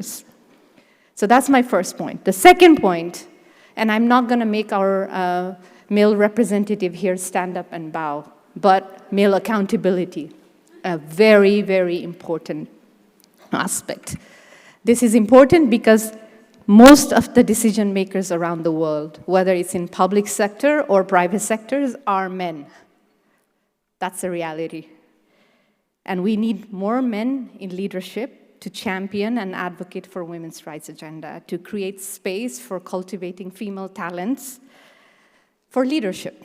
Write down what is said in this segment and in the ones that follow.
entrepreneurs. So that's my first point. The second point, and I'm not going to make our male representative here stand up and bow, but male accountability, a very, very important aspect. This is important because most of the decision makers around the world, whether it's in public sector or private sectors, are men. That's the reality. And we need more men in leadership to champion and advocate for women's rights agenda, to create space for cultivating female talents for leadership,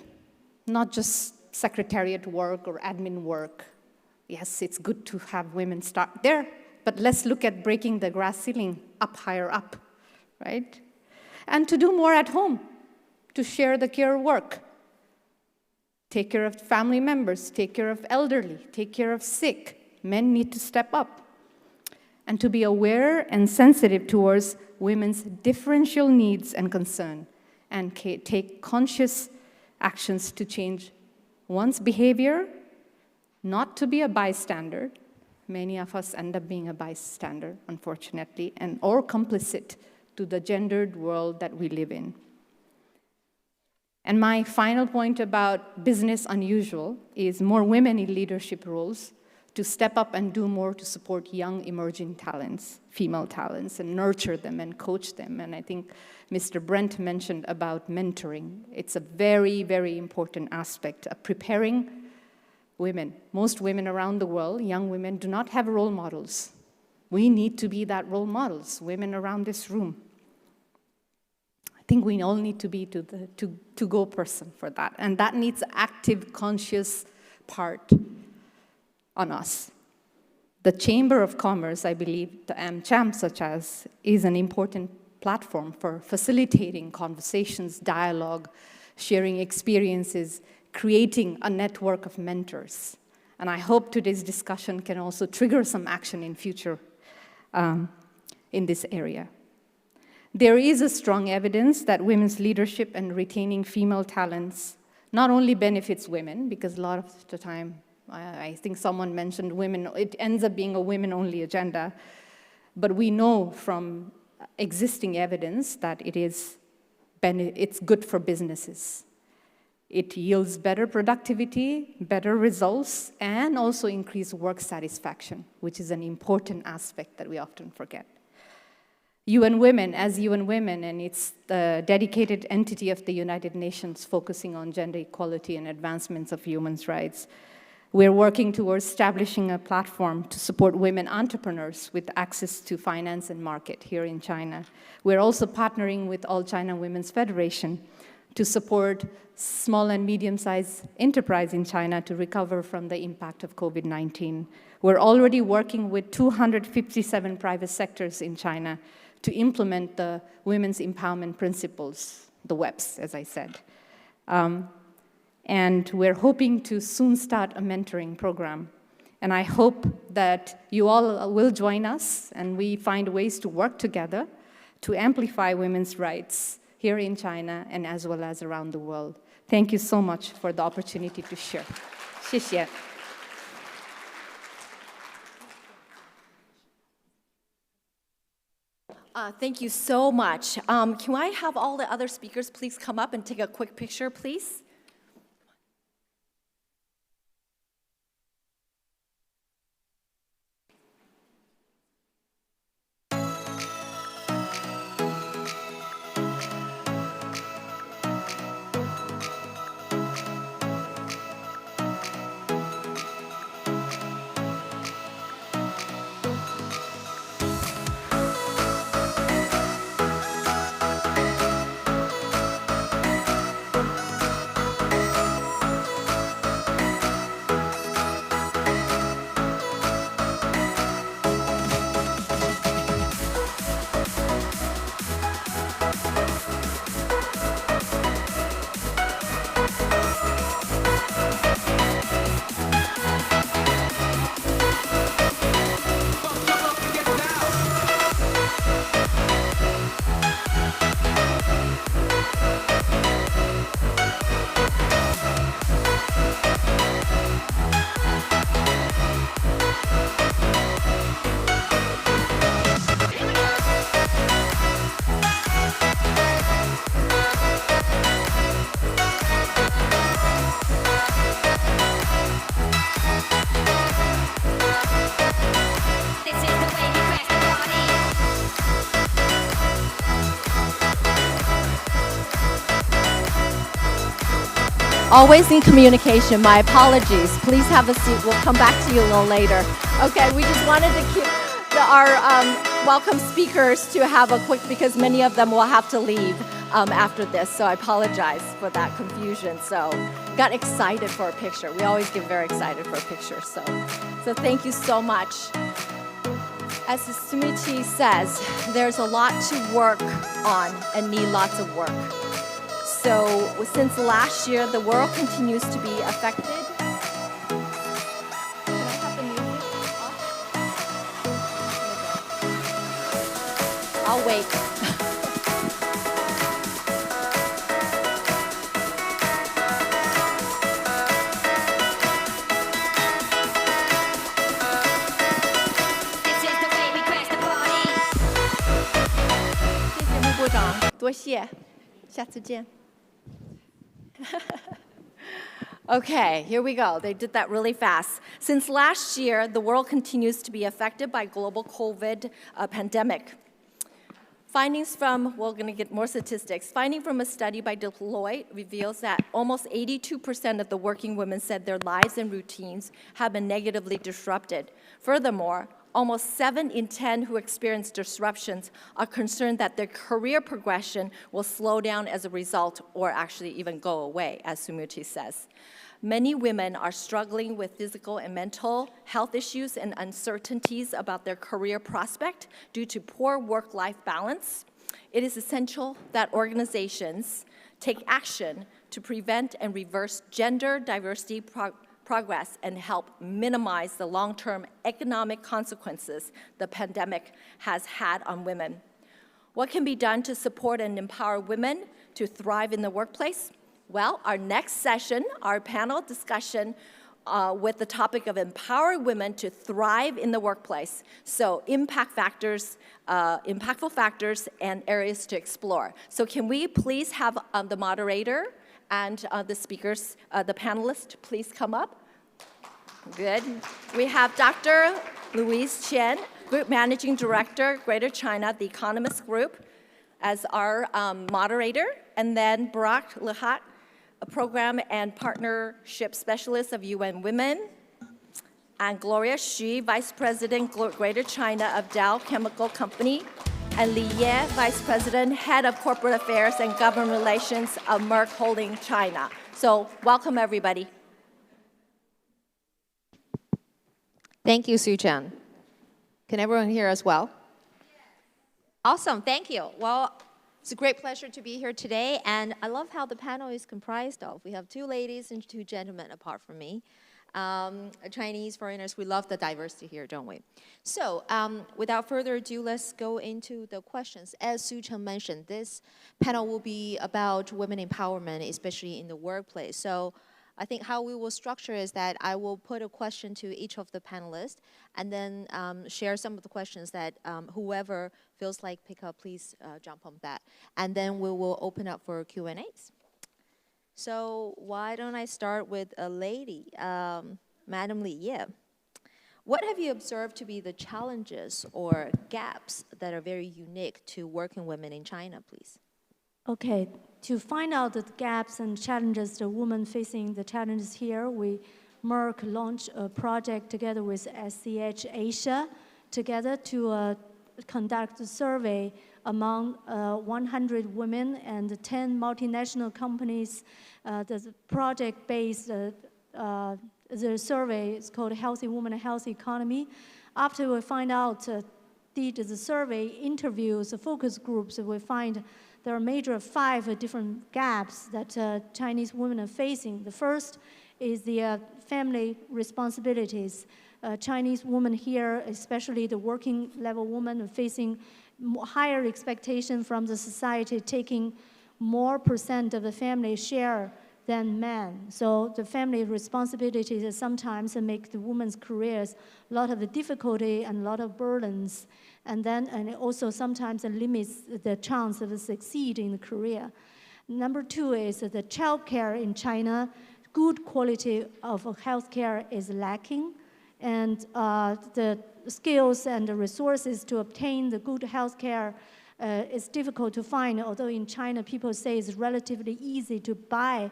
not just secretariat work or admin work. Yes, it's good to have women start there, but let's look at breaking the glass ceiling up higher up, right? And to do more at home, to share the care work. Take care of family members, take care of elderly, take care of sick. Men need to step up. And to be aware and sensitive towards women's differential needs and concern, and take conscious actions to change one's behavior, not to be a bystander. Many of us end up being a bystander, unfortunately, or complicit to the gendered world that we live in. And my final point about business unusual is more women in leadership roles to step up and do more to support young emerging talents, female talents, and nurture them and coach them. And I think Mr. Brent mentioned about mentoring. It's a very, very important aspect of preparing women. Most women around the world, young women, do not have role models. We need to be that role models, women around this room. I think we all need to be to-go person for that. And that needs active, conscious part on us. The Chamber of Commerce, I believe, the AmCham such as, is an important platform for facilitating conversations, dialogue, sharing experiences, creating a network of mentors. And I hope today's discussion can also trigger some action in future in this area. There is a strong evidence that women's leadership and retaining female talents not only benefits women, because a lot of the time, I think someone mentioned women, it ends up being a women-only agenda, but we know from existing evidence that it's good for businesses. It yields better productivity, better results, and also increased work satisfaction, which is an important aspect that we often forget. UN Women, as UN Women, and it's the dedicated entity of the United Nations focusing on gender equality and advancements of human rights, we're working towards establishing a platform to support women entrepreneurs with access to finance and market here in China. We're also partnering with All China Women's Federation to support small and medium-sized enterprise in China to recover from the impact of COVID-19. We're already working with 257 private sectors in China to implement the women's empowerment principles, the WEPs, as I said. And we're hoping to soon start a mentoring program. And I hope that you all will join us and we find ways to work together to amplify women's rights here in China and as well as around the world. Thank you so much for the opportunity to share. 谢谢. Thank you so much. Can I have all the other speakers please come up and take a quick picture, please? Always in communication. My apologies. Please have a seat. We'll come back to you a little later. Okay, we just wanted to keep our welcome speakers to have a quick, because many of them will have to leave after this. So I apologize for that confusion. So got excited for a picture. We always get very excited for a picture. So thank you so much. As Sumiti says, there's a lot to work on and need lots of work. So since last year, the world continues to be affected. Can I have the music off? I'll wait. This is the way we crash the party. 谢谢穆部长，多谢，下次见。Okay, here we go. They did that really fast. Since last year, the world continues to be affected by global COVID pandemic. Findings from, we're going to get more statistics. Finding from a study by Deloitte reveals that almost 82% of the working women said their lives and routines have been negatively disrupted. Furthermore, almost 7 in 10 who experience disruptions are concerned that their career progression will slow down as a result or actually even go away, as Sumiti says. Many women are struggling with physical and mental health issues and uncertainties about their career prospect due to poor work-life balance. It is essential that organizations take action to prevent and reverse gender diversity progress and help minimize the long-term economic consequences the pandemic has had on women. What can be done to support and empower women to thrive in the workplace? Well, our next session, our panel discussion with the topic of empowering women to thrive in the workplace. So impactful factors and areas to explore. So can we please have the moderator and the speakers, the panelists, please come up? Good. We have Dr. Louise Chen, Group Managing Director, Greater China, The Economist Group, as our moderator, and then Barak Lahat, a Program and Partnership Specialist of UN Women, and Gloria Xu, Vice President, Greater China of Dow Chemical Company, and Li Ye, Vice President, Head of Corporate Affairs and Government Relations of Merck Holding China. So welcome, everybody. Thank you, Su-Chan. Can everyone hear us well? Awesome, thank you. Well, it's a great pleasure to be here today, and I love how the panel is comprised of. We have 2 ladies and 2 gentlemen apart from me. Chinese foreigners, we love the diversity here, don't we? So without further ado, let's go into the questions. As Su-Chan mentioned, this panel will be about women empowerment, especially in the workplace. So I think how we will structure is that I will put a question to each of the panelists and then share some of the questions that whoever feels like pick up, please jump on that. And then we will open up for Q&As. So why don't I start with a lady, Madam Li Ye. What have you observed to be the challenges or gaps that are very unique to working women in China, please? Okay, to find out the gaps and challenges the women facing the challenges here, Merck launched a project together with SCH Asia together to conduct a survey among 100 women and 10 multinational companies. The project-based the survey is called Healthy Woman, Healthy Economy. After we find out, did the survey interviews, the focus groups, we find there are major 5 different gaps that Chinese women are facing. The first is the family responsibilities. Chinese women here, especially the working level women, are facing higher expectation from the society, taking more % of the family share than men. So the family responsibilities sometimes make the women's careers a lot of difficulty and a lot of burdens. And it also sometimes limits the chance of succeed in the career. Number 2 is the childcare in China. Good quality of healthcare is lacking, and the skills and the resources to obtain the good healthcare it's difficult to find, although in China people say it's relatively easy to buy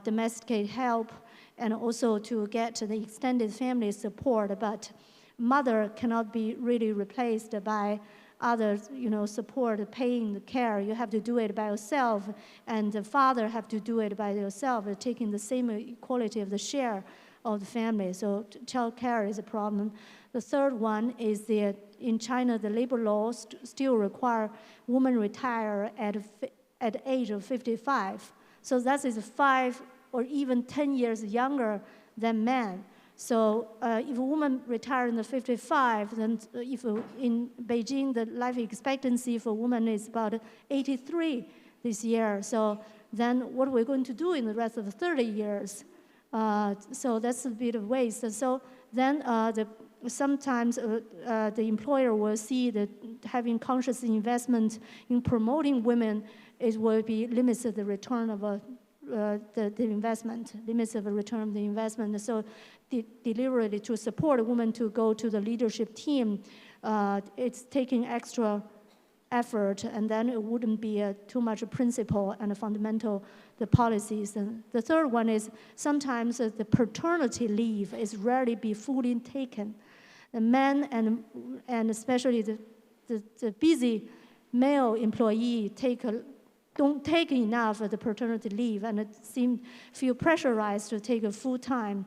domestic help and also to get the extended family support, but mother cannot be really replaced by others, support, paying the care. You have to do it by yourself, and the father have to do it by yourself, taking the same equality of the share of the family. So child care is a problem. The third one is in China, the labor laws still require women retire at the age of 55. So that is 5 or even 10 years younger than men. So if a woman retires in the 55, then if in Beijing, the life expectancy for women is about 83 this year. So then what are we going to do in the rest of the 30 years? So that's a bit of waste. So then sometimes the employer will see that having conscious investment in promoting women, it will be limited the return of the investment, limits of a return of the investment. So deliberately to support a woman to go to the leadership team, it's taking extra effort, and then it wouldn't be too much a principle and a fundamental the policies. And the third one is sometimes the paternity leave is rarely be fully taken. The men and especially the busy male employee don't take enough of the paternity leave, and feel pressurized to take a full-time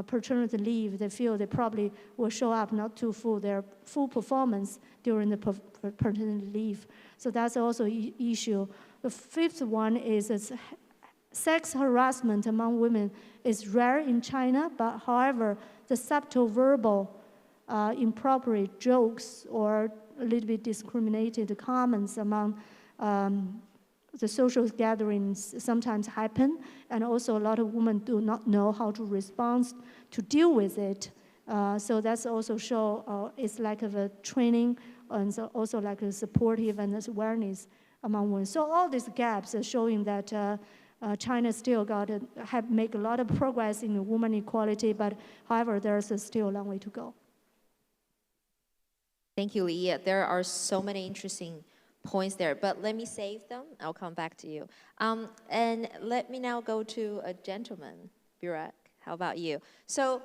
paternity leave. They feel they probably will show up not to their full performance during the paternity leave. So that's also an issue. The fifth one is sex harassment among women is rare in China, but however, the subtle verbal inappropriate jokes or a little bit discriminated comments among the social gatherings sometimes happen, and also a lot of women do not know how to respond to deal with it. So that's also show it's like a training and so also like a supportive and awareness among women. So all these gaps are showing that China still have make a lot of progress in women equality, but however, there's still a long way to go. Thank you, Li. There are so many interesting points there, but let me save them. I'll come back to you. And let me now go to a gentleman, Burak. How about you? So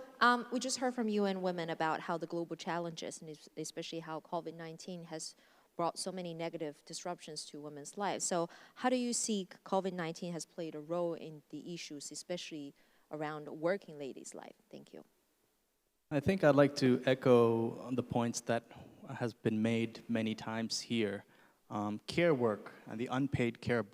we just heard from UN Women about how the global challenges, and especially how COVID-19 has brought so many negative disruptions to women's lives. So how do you see COVID-19 has played a role in the issues, especially around working ladies' life? Thank you. I think I'd like to echo on the points that has been made many times here. Care work and the unpaid care